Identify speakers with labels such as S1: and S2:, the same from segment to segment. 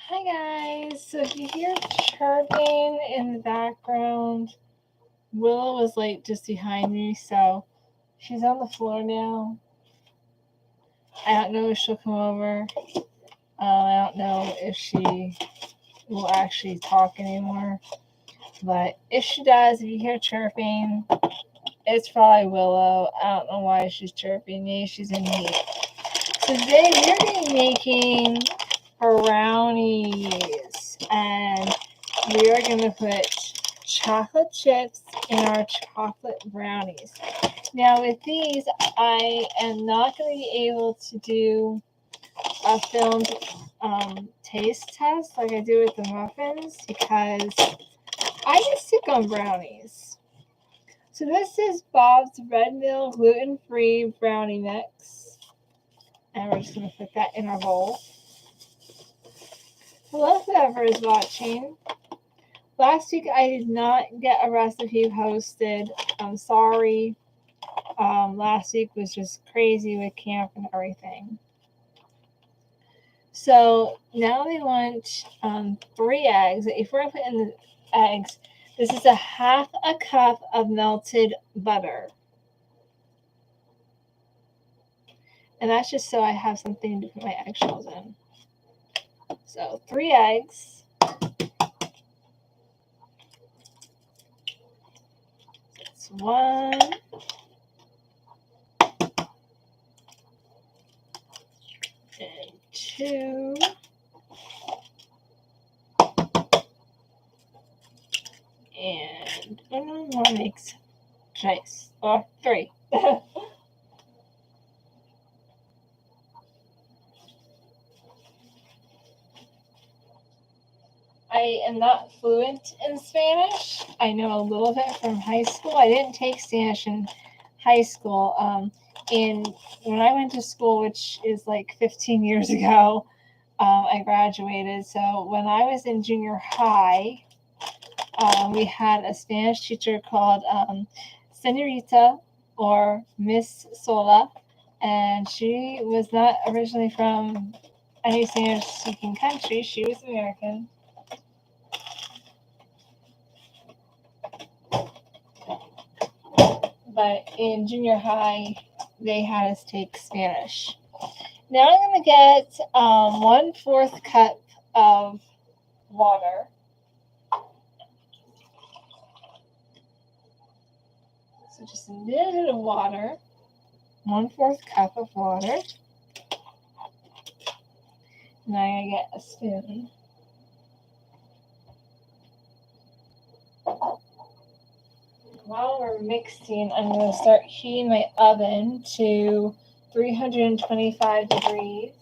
S1: Hi guys, so if you hear chirping in the background, Willow was like just behind me, so she's on the floor now. I don't know if she'll come over. I don't know if she will actually talk anymore. But if she does, if you hear chirping, it's probably Willow. I don't know why she's chirping. Maybe she's in heat. So today we're going to be making brownies, and we are going to put chocolate chips in our chocolate brownies. Now with these, I am not going to be able to do a filmed taste test like I do with the muffins because I get sick on brownies. So this is Bob's Red Mill gluten-free brownie mix, and we're just going to put that in our bowl. Hello, whoever is watching. Last week I did not get a recipe posted. I'm sorry. Last week was just crazy with camp and everything. So now we want 3 eggs. Before I put in the eggs, this is a half a cup of melted butter. And that's just so I have something to put my eggshells in. So 3 eggs. That's 1. And 2. And one more makes choice. Or 3. I am not fluent in Spanish. I know a little bit from high school. I didn't take Spanish in high school. And when I went to school, which is like 15 years ago, I graduated. So when I was in junior high, we had a Spanish teacher called Senorita or Miss Sola. And she was not originally from any Spanish-speaking country. She was American. But in junior high, they had us take Spanish. Now I'm going to get 1/4 cup of water. So just a little bit of water. 1/4 cup of water. Now I'm going to get a spoon. While we're mixing, I'm going to start heating my oven to 325 degrees.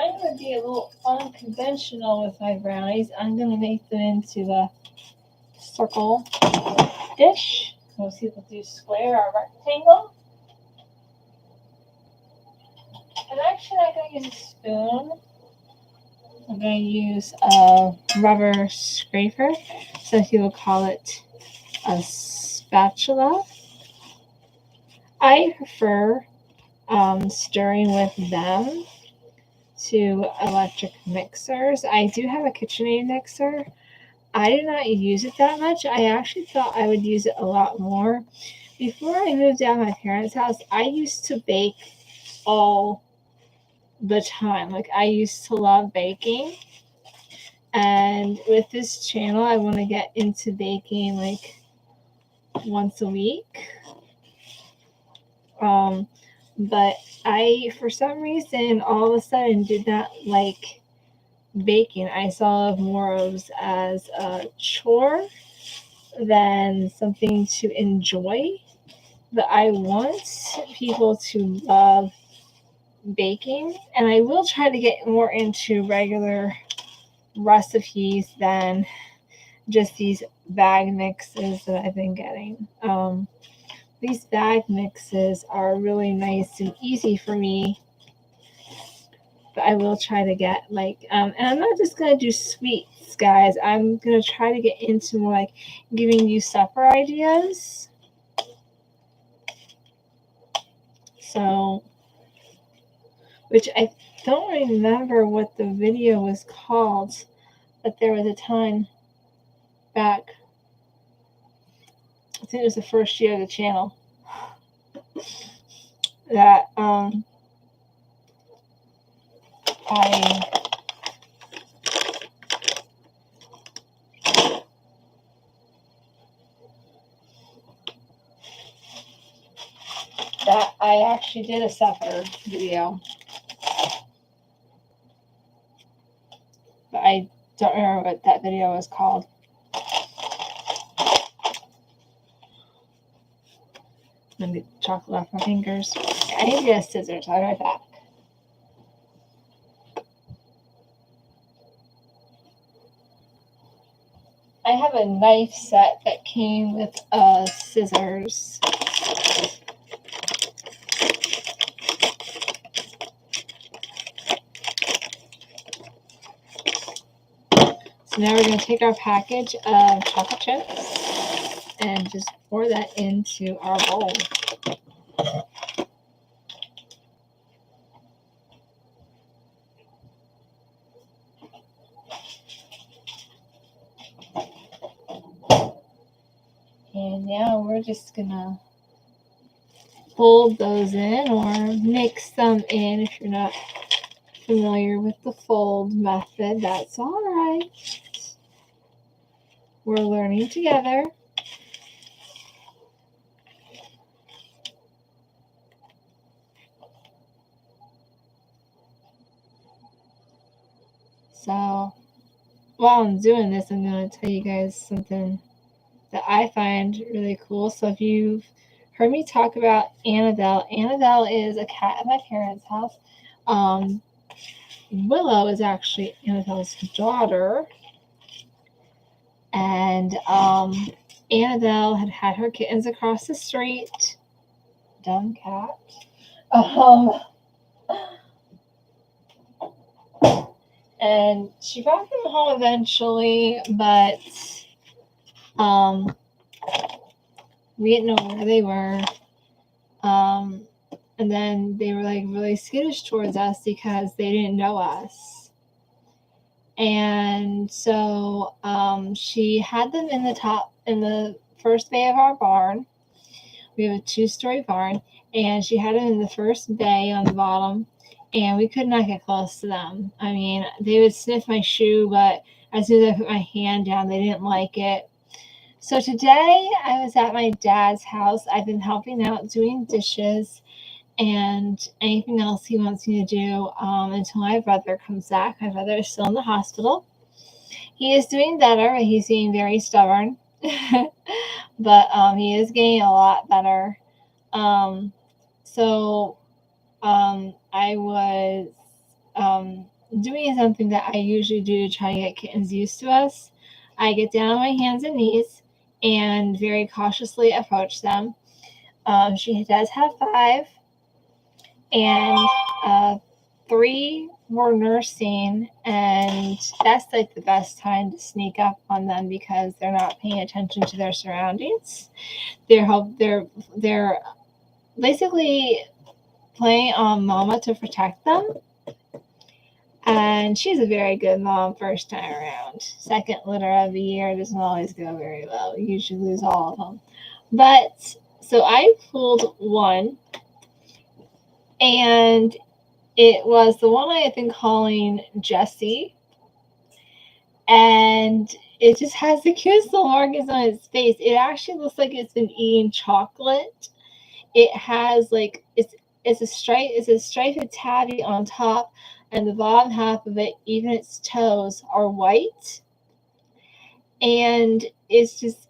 S1: I'm going to be a little unconventional with my brownies. I'm going to make them into the circle dish. Most people do square or rectangle. I'm actually not going to use a spoon. I'm going to use a rubber scraper. Some people call it a spatula. I prefer stirring with them to electric mixers. I do have a KitchenAid mixer. I do not use it that much. I actually thought I would use it a lot more. Before I moved out of my parents' house, I used to bake all the time. Like, I used to love baking. And with this channel, I want to get into baking like once a week. But I, for some reason, all of a sudden did not like baking. I saw more of as a chore than something to enjoy. But I want people to love baking, and I will try to get more into regular recipes than just these bag mixes that I've been getting. These bag mixes are really nice and easy for me, but I will try to get like, and I'm not just gonna do sweets, guys. I'm gonna try to get into more like giving you supper ideas. So, which I don't remember what the video was called, but there was a time back, I think it was the first year of the channel, that I actually did a supper video, but I don't remember what that video was called. Let me get chocolate off my fingers. I need to get a scissors. I'll be right back. I have a knife set that came with scissors. So now we're going to take our package of chocolate chips and just pour that into our bowl. And now we're just going to fold those in or mix them in. If you're not familiar with the fold method, that's all right. We're learning together. So while I'm doing this, I'm going to tell you guys something that I find really cool. So if you've heard me talk about Annabelle, Annabelle is a cat at my parents' house. Willow is actually Annabelle's daughter. And Annabelle had her kittens across the street. Dumb cat. And she brought them home eventually, but we didn't know where they were. And then they were like really skittish towards us because they didn't know us. And so she had them in the first bay of our barn. We have a 2-story barn, and she had them in the first bay on the bottom, and we could not get close to them. I mean, they would sniff my shoe, but as soon as I put my hand down, they didn't like it. So today I was at my dad's house. I've been helping out doing dishes and anything else he wants me to do until my brother comes back. My brother is still in the hospital. He is doing better. He's being very stubborn, but he is getting a lot better. I was doing something that I usually do to try to get kittens used to us. I get down on my hands and knees and very cautiously approach them. She does have 5, and 3 were nursing, and that's like the best time to sneak up on them because they're not paying attention to their surroundings. They're basically playing on mama to protect them. And she's a very good mom first time around. Second litter of the year doesn't always go very well. You usually lose all of them. But so I pulled one, and it was the one I had been calling Jessie. And it just has the cutest little markings on its face. It actually looks like it's been eating chocolate. It has like it's a striped tabby on top, and the bottom half of it, even its toes, are white. And it's just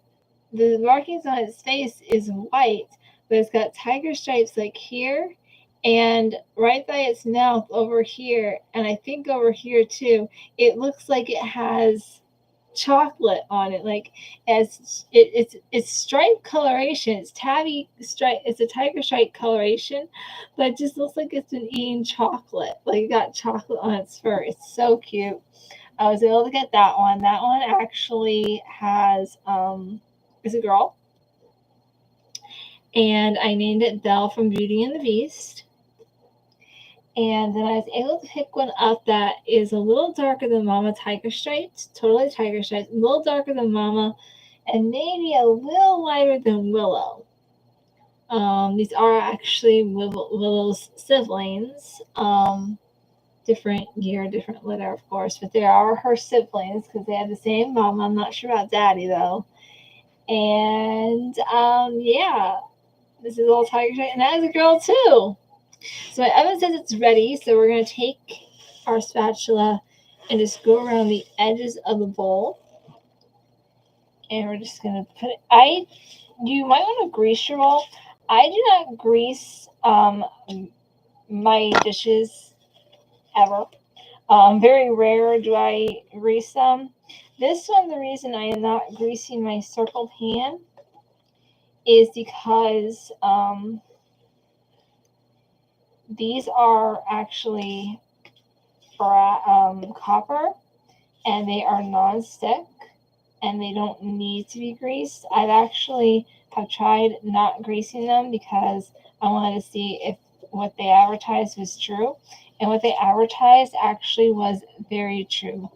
S1: the markings on its face is white, but it's got tiger stripes like here and right by its mouth over here, and I think over here too. It looks like it has chocolate on it. Like it's striped coloration. It's tabby stripe. It's a tiger stripe coloration, but it just looks like it's been eating chocolate. Like it got chocolate on its fur. It's so cute. I was able to get that one. That one actually has is a girl, and I named it Belle from Beauty and the Beast. And then I was able to pick one up that is a little darker than Mama, tiger striped, totally tiger striped, a little darker than Mama, and maybe a little lighter than Willow. These are actually Willow's siblings. Different year, different litter, of course, but they are her siblings because they have the same mama. I'm not sure about daddy though. And yeah, this is a little tiger stripe, and that is a girl too. So my oven says it's ready, so we're going to take our spatula and just go around the edges of the bowl. And we're just going to put it, you might want to grease your bowl. I do not grease my dishes ever. Very rare do I grease them. This one, the reason I am not greasing my circle pan is because these are actually copper, and they are non-stick, and they don't need to be greased. I've actually have tried not greasing them because I wanted to see if what they advertised was true, and what they advertised actually was very true.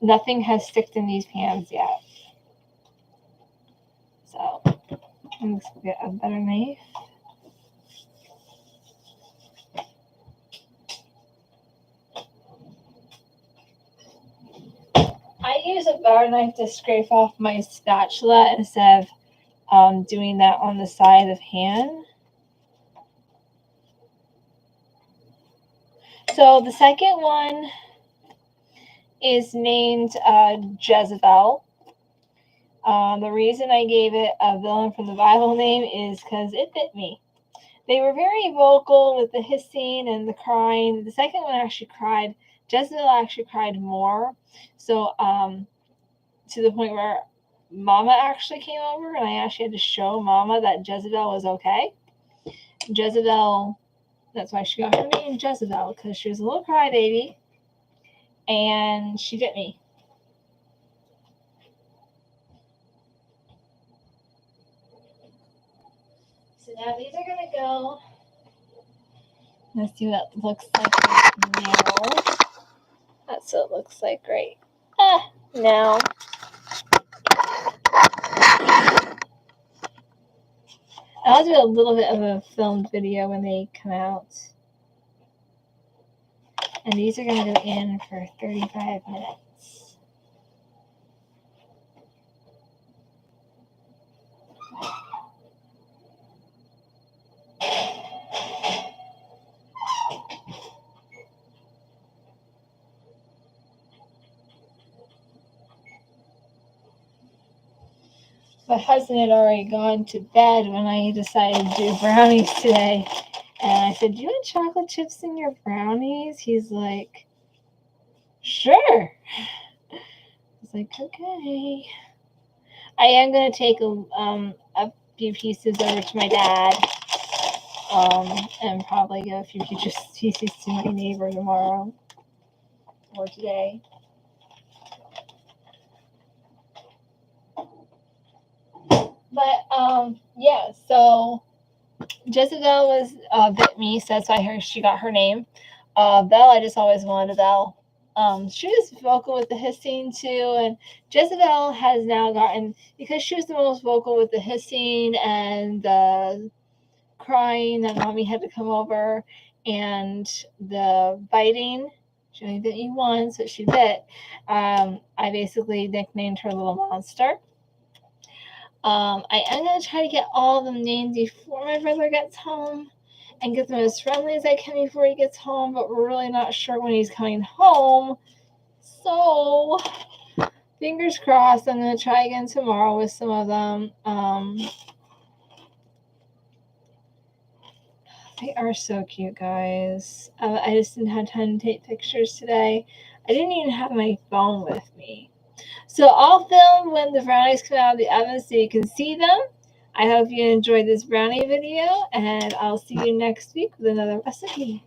S1: Nothing has sticked in these pans yet. So let's get a better knife. I use a butter knife to scrape off my spatula instead of doing that on the side of the pan. So the second one is named Jezebel. The reason I gave it a villain from the Bible name is because it bit me. They were very vocal with the hissing and the crying. The second one actually cried. Jezebel actually cried more. So to the point where Mama actually came over, and I actually had to show Mama that Jezebel was okay. Jezebel, that's why she got her name Jezebel, because she was a little crybaby, and she bit me. So now these are going to go. Let's see what it looks like now. That's what it looks like right now. I'll do a little bit of a filmed video when they come out. And these are going to go in for 35 minutes. My husband had already gone to bed when I decided to do brownies today. And I said, "Do you want chocolate chips in your brownies?" He's like, "Sure." I was like, "Okay." I am going to take a few pieces over to my dad, and probably give a few pieces to my neighbor tomorrow or today. But yeah, so Jezebel was bit me, so that's why she got her name. Belle, I just always wanted a Belle. She was vocal with the hissing too, and Jezebel has now gotten, because she was the most vocal with the hissing and the crying that Mommy had to come over, and the biting. She only bit me once, but she bit. I basically nicknamed her Little Monster. I am going to try to get all of them named before my brother gets home and get them as friendly as I can before he gets home, but we're really not sure when he's coming home. So, fingers crossed, I'm going to try again tomorrow with some of them. They are so cute, guys. I just didn't have time to take pictures today. I didn't even have my phone with me. So I'll film when the brownies come out of the oven so you can see them. I hope you enjoyed this brownie video, and I'll see you next week with another recipe.